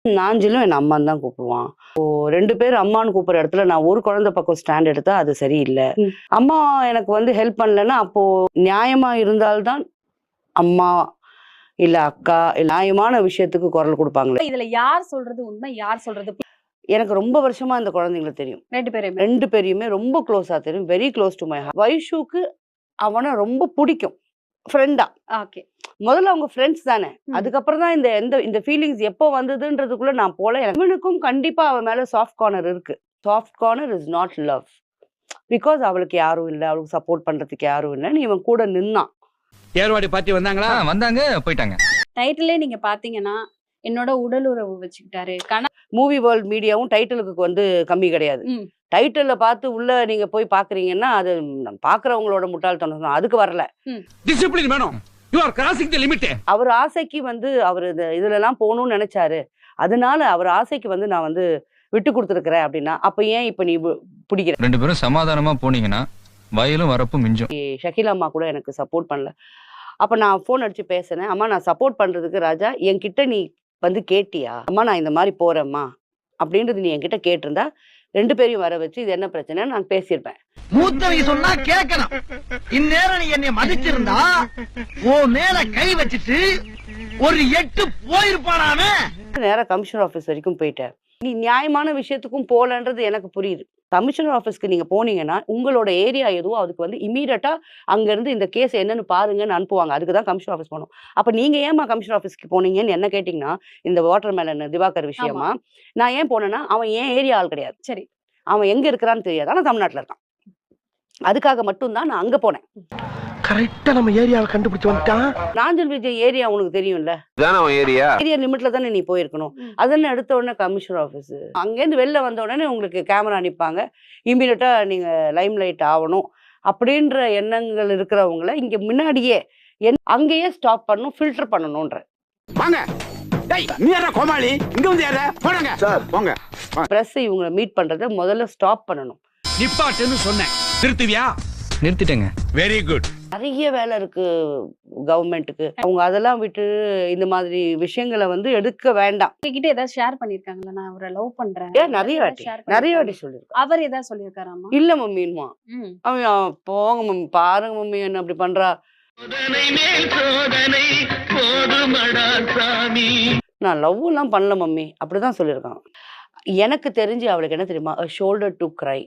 நாஞ்சிலும் என் அம்மான்னு தான் கூப்பிடுவான். இப்போ 2 பேர் அம்மான்னு கூப்பிடுற இடத்துல நான் ஒரு குழந்தை பக்கம் ஸ்டாண்ட் எடுத்தா அது சரியில்லை. அம்மா எனக்கு வந்து ஹெல்ப் பண்ணலன்னா அப்போ நியாயமா இருந்தால்தான் அம்மா இல்ல அக்கா நியாயமான விஷயத்துக்கு குரல் கொடுப்பாங்களே. இதுல யார் சொல்றது உண்மை, யார் சொல்றது? எனக்கு ரொம்ப வருஷமா இந்த குழந்தைங்களை தெரியும். 2 பேரையுமே ரொம்ப க்ளோஸா தெரியும். Very close to my heart. வைஷுக்கு அவனை ரொம்ப பிடிக்கும் ஃப்ரெண்டா. ஓகே. முதல்ல அவங்க ஃப்ரெண்ட்ஸ் தானே. அதுக்கப்புறம் தான் இந்த ஃபீலிங்ஸ் எப்போ வந்ததுன்றதுக்குள்ள நான் போல. இவனுக்கும் கண்டிப்பா அவன் மேல சாஃப்ட் கார்னர் இருக்கு. Soft corner is not love. Because அவளுக்கு யாரும் இல்லை, அவளுக்கு சப்போர்ட் பண்றதுக்கு யாரும் இல்லை. நீ இவன் கூட நின்னான். ஏர்வாடி பார்ட்டி வந்தாங்களா? வந்தாங்க, போயிட்டாங்க. டைட்டிலே நீங்க பாத்தீங்கன்னா என்னோட உடல் உறவு வச்சுக்கிட்டாரு. மூவி வேர்ல்ட் மீடியாவும் டைட்டிலுக்கு வந்து கம்மி கிடையாது. டைட்டில பார்த்து உள்ள நீங்க போய் பாக்குறீங்கன்னா அது பாக்குறவங்களோட முட்டாள்தனம். அதுக்கு வரல. டிசிப்ளின் வேணும். You are crossing the limit. அவர் ஆசைக்கு வந்து அவர் இதுல எல்லாம் போகணும்னு நினைச்சாரு. அதனால அவர் ஆசைக்கு வந்து நான் வந்து விட்டு கொடுத்துருக்கிறேன் அப்படின்னா அப்ப ஏன் இப்ப நீ பிடிக்கிற? 2 பேரும் சமாதானமா போனீங்கன்னா வயலும் வரப்பும் மிஞ்சும். ஷகிலா அம்மா கூட எனக்கு சப்போர்ட் பண்ணல. அப்ப நான் போன் அடிச்சு பேசினேன். அம்மா நான் சப்போர்ட் பண்றதுக்கு ராஜா என்கிட்ட நீ வந்து கேட்டியா? அம்மா நான் இந்த மாதிரி போறேம்மா அப்படின்றது நீ என்கிட்ட கேட்டிருந்தா 2 பேரையும் வர வச்சு இது என்ன பிரச்சனை நான் பேசியிருப்பேன். மூத்தவங்க சொன்னா கேட்கணும். இந்நேரம் நீ என்னை மதிச்சிருந்தா ஓ மேல கை வச்சுட்டு ஒரு 8 போயிருப்பானாமே. நேரா கமிஷனர் ஆபீஸ் வரைக்கும் போயிட்டேன். நீ நியாயமான விஷயத்துக்கும் போலன்றது எனக்கு புரியுது. கமிஷனர் ஆஃபீஸ்க்கு நீங்க போனீங்கன்னா உங்களோட ஏரியா எதுவோ அதுக்கு வந்து இமீடியட்டா அங்க இருந்து இந்த கேஸ் என்னன்னு பாருங்கன்னு அனுப்புவாங்க. அதுக்கு தான் கமிஷனர் ஆஃபீஸ் போகணும். அப்ப நீங்க ஏமா கமிஷனர் ஆஃபீஸ்க்கு போனீங்கன்னு என்ன கேட்டீங்கன்னா இந்த வாட்டர் மேலன் திவாகர் விஷயமா நான் ஏன் போனேன்னா அவன் ஏன் ஏரியா ஆள் கிடையாது. சரி, அவன் எங்க இருக்கிறான்னு தெரியாது. ஆனா தமிழ்நாட்டுல இருக்கான். அதுக்காக மட்டும்தான் நான் அங்க போனேன். கரெக்டா நம்ம ஏரியாவை கண்டுபிடிச்சு வந்துட்டான். நாஞ்சல் விஜய் ஏரியா உனக்கு தெரியும்ல. ஏரியா லிமிட்ல தானே நீ போயிருக்கணும். அதெல்லாம் எடுத்த உடனே கமிஷனர் ஆஃபீஸ் அங்கேருந்து வெளில வந்த உடனே உங்களுக்கு கேமரா அனுப்பாங்க. இமீடியட்டா நீங்க லைம் லைட் ஆகணும் அப்படின்ற எண்ணங்கள் இருக்கிறவங்கள இங்க முன்னாடியே அங்கேயே ஸ்டாப் பண்ணணும், ஃபில்டர் பண்ணணும்ன்ற. வாங்க டேய் நீ யாரா கோமாளி? இங்க வந்து யாரா? போங்க சார் போங்க. பிரஸ் இவங்களை மீட் பண்றதை முதல்ல ஸ்டாப் பண்ணணும். நிப்பாட்டுன்னு சொன்னேன். நிறுத்துவியா? நிறுத்திட்டேங்க. Very good. நிறைய வேலை இருக்கு கவர்மெண்ட்டுக்கு. அவங்க அதெல்லாம் விட்டு இந்த மாதிரி விஷயங்களை வந்து எடுக்க வேண்டாம். உங்ககிட்ட ஏதாவது ஷேர் பண்ணிருக்காங்களா? நான் அவரை லவ் பண்றேன். நிறைய வாட்டி சொல்லிருக்கேன். அவர் ஏதாவது சொல்லிருக்காராமா? இல்ல மம்மின்மா. அவன் போங்க மம்மி, பாருங்க மம்மி என்ன அப்படி பண்றா. நான் லவ் எல்லாம் பண்ணல மம்மி அப்படிதான் சொல்லியிருக்கான். எனக்கு தெரிஞ்சு அவளுக்கு என்ன தெரியுமா, ஷோல்டர் டு கிரை.